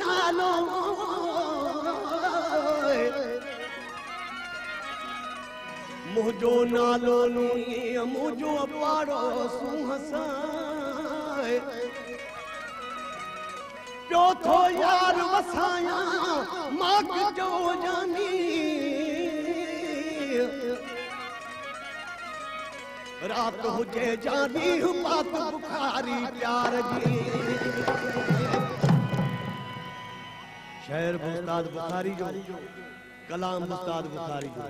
नालो मुझो नालो नुई मुझो पाड़ो सुहसाए प्यो थो यार वसाया माक जो जानी रात हुजे जानी बात बुखारी प्यार जी शेर उस्ताद बुखारी जो कलाम उस्ताद बुखारी जो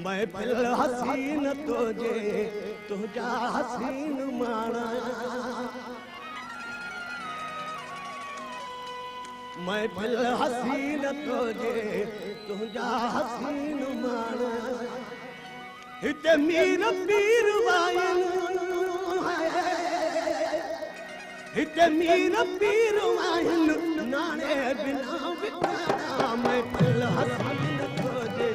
महफिल हसीन तुझे तुझा हसीन माना महफिल हसीन तुझे तुझा हसीन माना हिते मीर पीर वाइन हिते मीर पीर वाइन नाने बिना बिना महफिल हसीन तुझे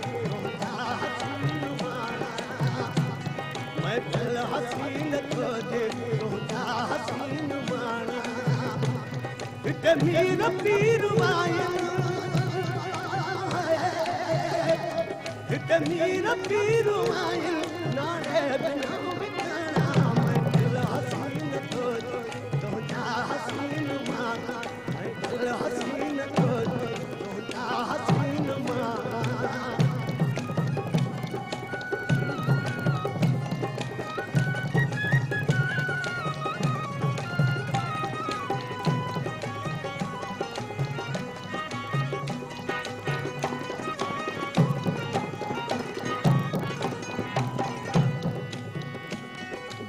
महफिल हसीन तुझे तुझा हसीन माना हिते मीर पीर वाइन हिते मीर पीर वाइन नाने बिना बिना महफिल हसीन तुझे तुझा हसीन माना महफिल हसीन तुझे तुझा हसीन माना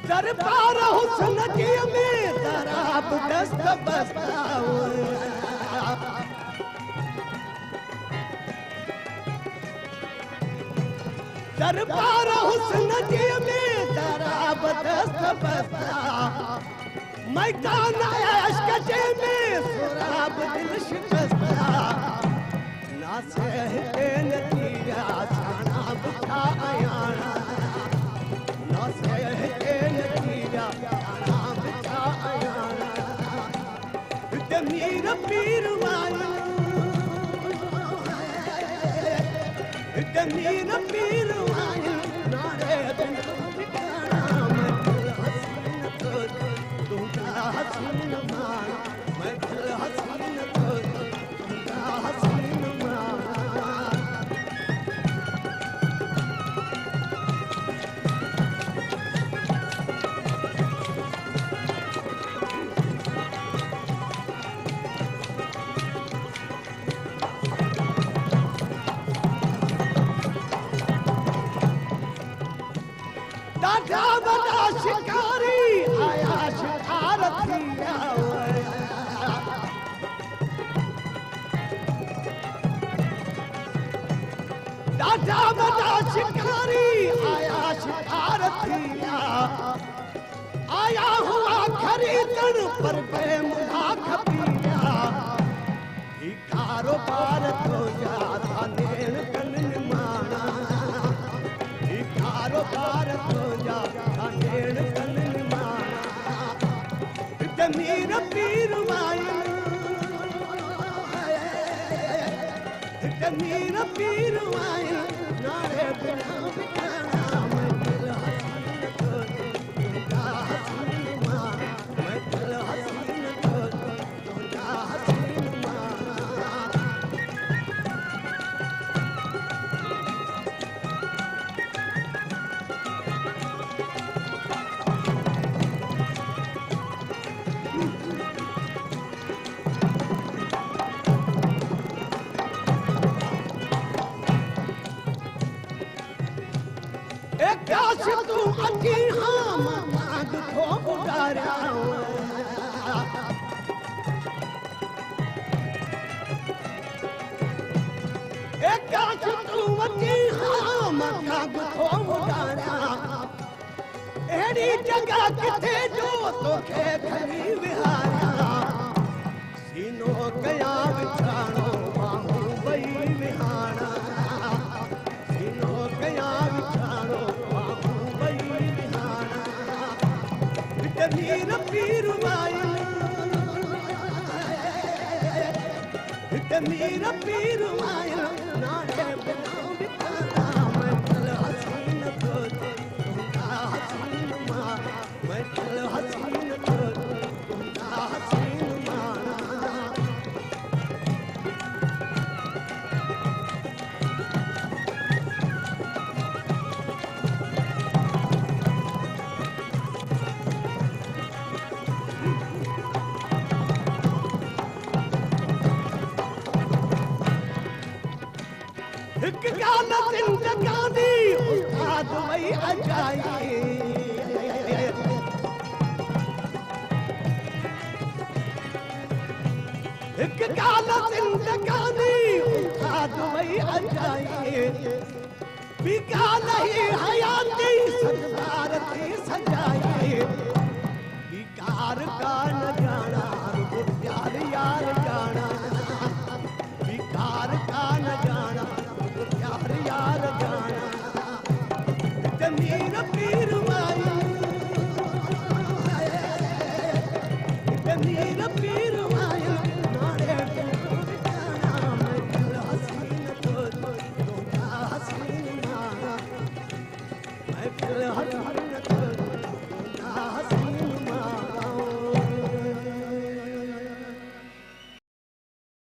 दरबार हुस्न जी में दराब दस्त बस्ताओ दरबार हुस्न जी में दराब दस्त बस्ता मैदान इश्क जे में सुराब दिल शिकस्ता नासे है नतीजा छाना बुठा आयाना नासे है नतीजा छाना बुठा आयाना हिते मीर पीर वाइन हिते मीर पीर वाइन नारे बिना बिना महफिल हसीन तुझे तुझा हसीन माना महफिल हसीन तुझे तुझा हसीन माना दादा बड़ा शिकारी आया शिकार थिया दादा बड़ा शिकारी आया शिकार थिया आया हुआ खरीदन पर बेमुहा खपिया ही कारोबार तो जाता नेन कन माना ही कारोबार तो जाता नेन कन माना हिते मीर पीर वाइन हिते मीर पीर वाइन नारे बिना बिना महफिल हसीन तुझे तुझा हसीन माना महफिल हसीन तुझे तुझा हसीन माना काश तू अची हाँ मांग थो उडारिया काश तू अची हाँ मांग थो उडारिया अहिड़ी जगह किथे जो तोखे खणी विहारिया सीनो कया विछाणो बाहूं ॿई विहाणा सीनो कया विछाणो मीर पीर वाइन ते मीर पीर आया नारे बिना बिकारा मैं चल हसीन तो तुमका हसीन मां मैं चल हसीन तो तुमका हसीन मां एक गाल जिंदगानी उस्ताद वही अजाई एक गाल जिंदगानी उस्ताद वही अजाई बिका नहीं हयाती सरदार थी सजाई बिकार का न जाना